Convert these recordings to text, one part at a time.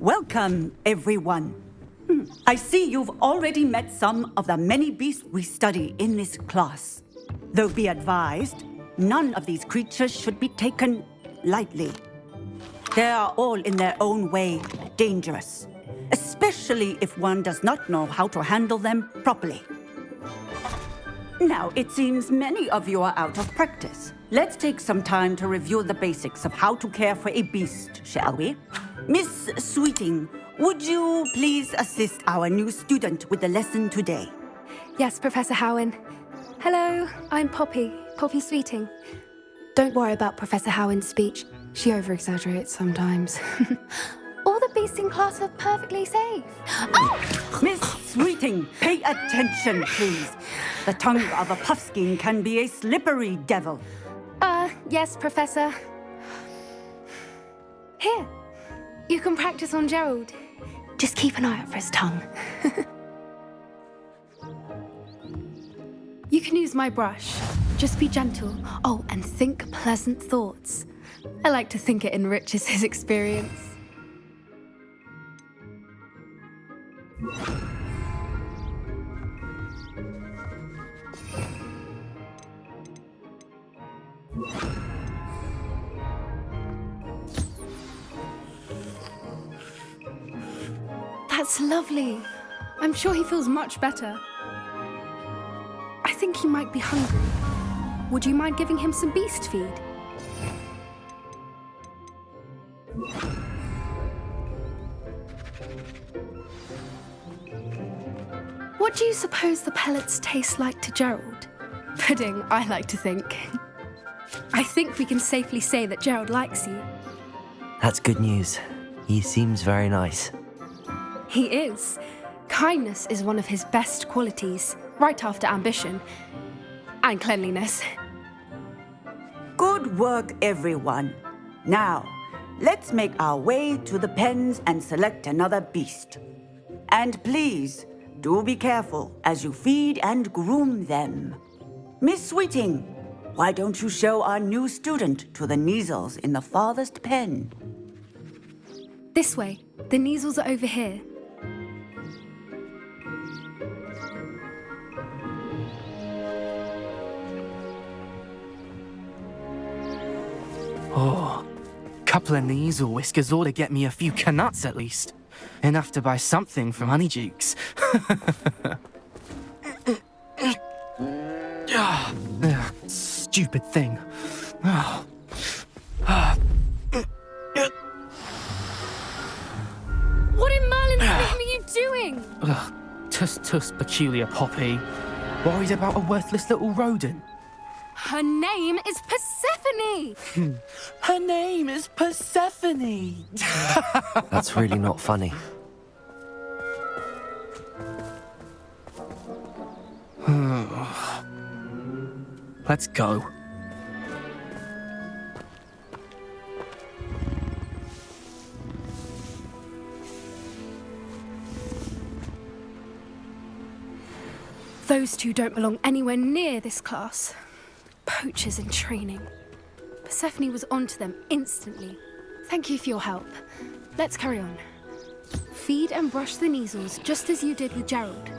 Welcome, everyone. I see you've already met some of the many beasts we study in this class. Though be advised, none of these creatures should be taken lightly. They are all in their own way dangerous, especially if one does not know how to handle them properly. Now, it seems many of you are out of practice. Let's take some time to review the basics of how to care for a beast, shall we? Miss Sweeting, would you please assist our new student with the lesson today? Yes, Professor Howen. Hello, I'm Poppy Sweeting. Don't worry about Professor Howen's speech. She over-exaggerates sometimes. All the beasts in class are perfectly safe. Oh! Miss Sweeting, pay attention, please. The tongue of a puffskein can be a slippery devil. Yes, Professor. Here, you can practice on Gerald. Just keep an eye out for his tongue. You can use my brush. Just be gentle. Oh, and think pleasant thoughts. I like to think it enriches his experience. That's lovely. I'm sure he feels much better. I think he might be hungry. Would you mind giving him some beast feed? What do you suppose the pellets taste like to Gerald? Pudding, I like to think. I think we can safely say that Gerald likes you. That's good news. He seems very nice. He is. Kindness is one of his best qualities, right after ambition. And cleanliness. Good work, everyone. Now, let's make our way to the pens and select another beast. And please, do be careful as you feed and groom them. Miss Sweeting, why don't you show our new student to the Kneazles in the farthest pen? This way. The Kneazles are over here. Oh, couple of Kneazle whiskers ought to get me a few canuts at least. Enough to buy something from Honeydukes. Stupid thing. What in Merlin's name are you doing? Tuss, peculiar Poppy. Worried about a worthless little rodent. Her name is Persephone! Her name is Persephone! That's really not funny. Let's go. Those two don't belong anywhere near this class. Poachers in training. Persephone was onto them instantly. Thank you for your help. Let's carry on. Feed and brush the Kneazles just as you did with Gerald.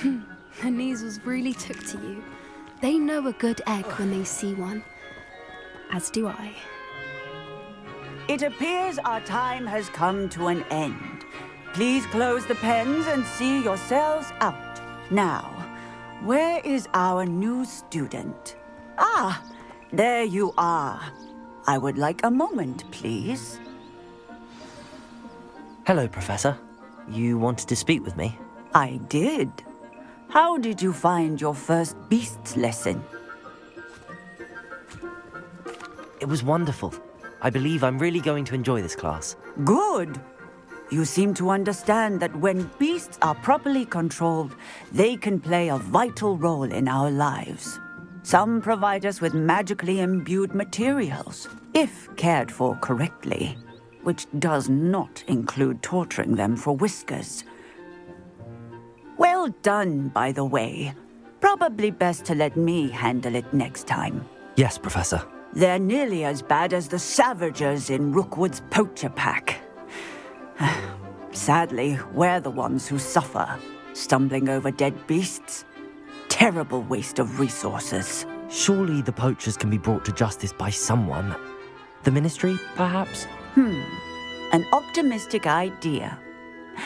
The Kneazles really took to you. They know a good egg when they see one. As do I. It appears our time has come to an end. Please close the pens and see yourselves out. Now, where is our new student? Ah, there you are. I would like a moment, please. Hello, Professor. You wanted to speak with me? I did. How did you find your first beasts lesson? It was wonderful. I believe I'm really going to enjoy this class. Good. You seem to understand that when beasts are properly controlled, they can play a vital role in our lives. Some provide us with magically imbued materials, if cared for correctly, which does not include torturing them for whiskers. Well done, by the way. Probably best to let me handle it next time. Yes, Professor. They're nearly as bad as the Savagers in Rookwood's poacher pack. Sadly, we're the ones who suffer, stumbling over dead beasts. Terrible waste of resources. Surely the poachers can be brought to justice by someone. The Ministry, perhaps? An optimistic idea.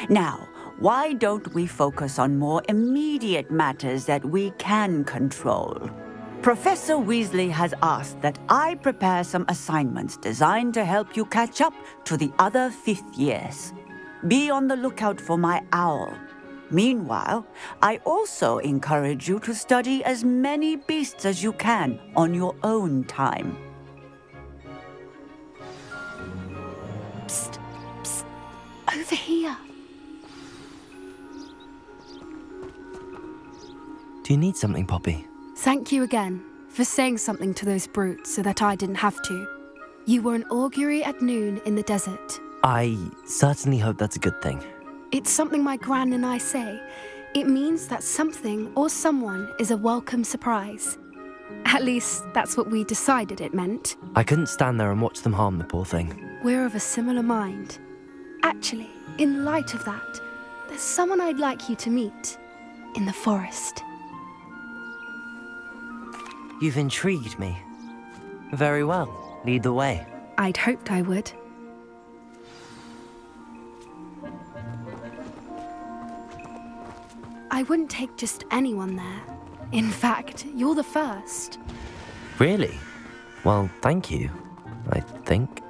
Now, why don't we focus on more immediate matters that we can control? Professor Weasley has asked that I prepare some assignments designed to help you catch up to the other fifth years. Be on the lookout for my owl. Meanwhile, I also encourage you to study as many beasts as you can on your own time. Psst, psst, over here. Do you need something, Poppy? Thank you again for saying something to those brutes so that I didn't have to. You were an augury at noon in the desert. I certainly hope that's a good thing. It's something my gran and I say. It means that something or someone is a welcome surprise. At least, that's what we decided it meant. I couldn't stand there and watch them harm the poor thing. We're of a similar mind. Actually, in light of that, there's someone I'd like you to meet in the forest. You've intrigued me. Very well. Lead the way. I'd hoped I would. I wouldn't take just anyone there. In fact, you're the first. Really? Well, thank you, I think.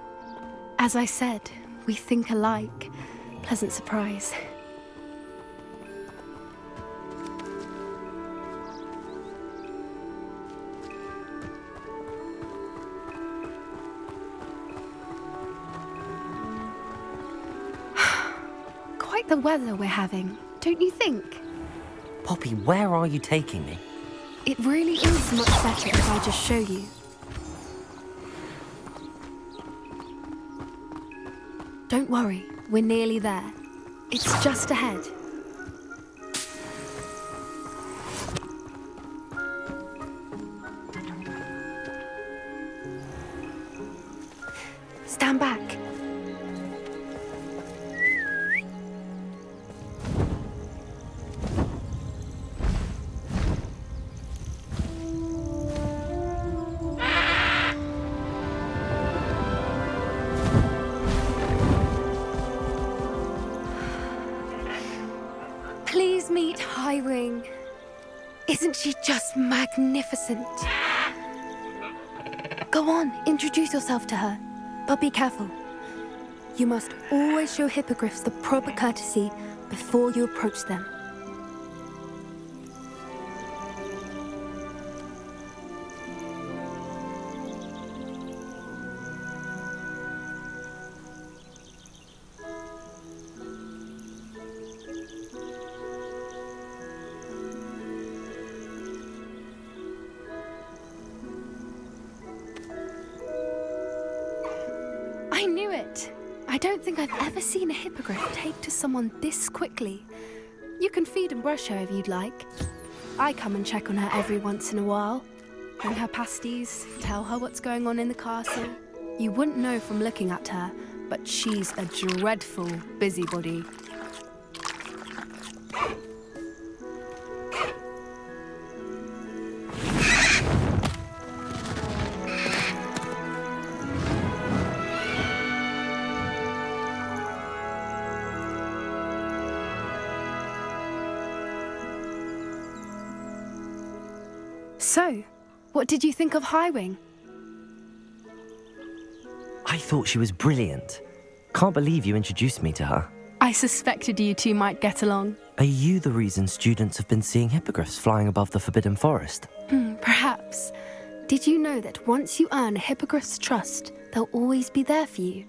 As I said, we think alike. Pleasant surprise. Quite the weather we're having, don't you think? Poppy, where are you taking me? It really is much better if I just show you. Don't worry, we're nearly there. It's just ahead. Stand back. Please meet Highwing. Isn't she just magnificent? Go on, introduce yourself to her. But be careful. You must always show hippogriffs the proper courtesy before you approach them. I knew it! I don't think I've ever seen a hippogriff take to someone this quickly. You can feed and brush her if you'd like. I come and check on her every once in a while. Bring her pasties, tell her what's going on in the castle. You wouldn't know from looking at her, but she's a dreadful busybody. So, what did you think of Highwing? I thought she was brilliant. Can't believe you introduced me to her. I suspected you two might get along. Are you the reason students have been seeing hippogriffs flying above the Forbidden Forest? Perhaps. Did you know that once you earn a hippogriff's trust, they'll always be there for you?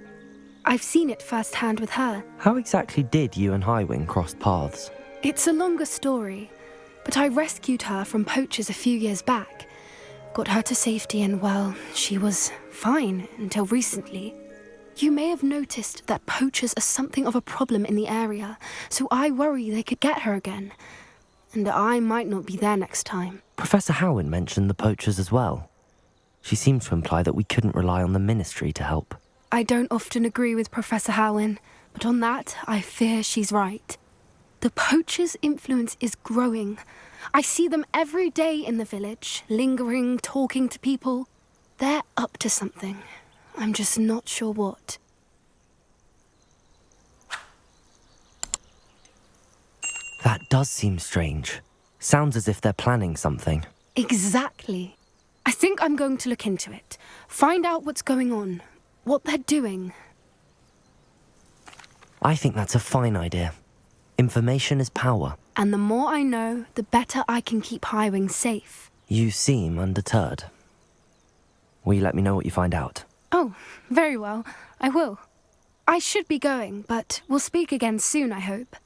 I've seen it firsthand with her. How exactly did you and Highwing cross paths? It's a longer story, but I rescued her from poachers a few years back. Got her to safety and, well, she was fine until recently. You may have noticed that poachers are something of a problem in the area, so I worry they could get her again. and I might not be there next time. Professor Howin mentioned the poachers as well. She seemed to imply that we couldn't rely on the Ministry to help. I don't often agree with Professor Howin, but on that, I fear she's right. The poachers' influence is growing. I see them every day in the village, lingering, talking to people. They're up to something. I'm just not sure what. That does seem strange. Sounds as if they're planning something. Exactly. I think I'm going to look into it. Find out what's going on, what they're doing. I think that's a fine idea. Information is power. And the more I know, the better I can keep Highwing safe. You seem undeterred. Will you let me know what you find out? Oh, very well. I will. I should be going, but we'll speak again soon, I hope.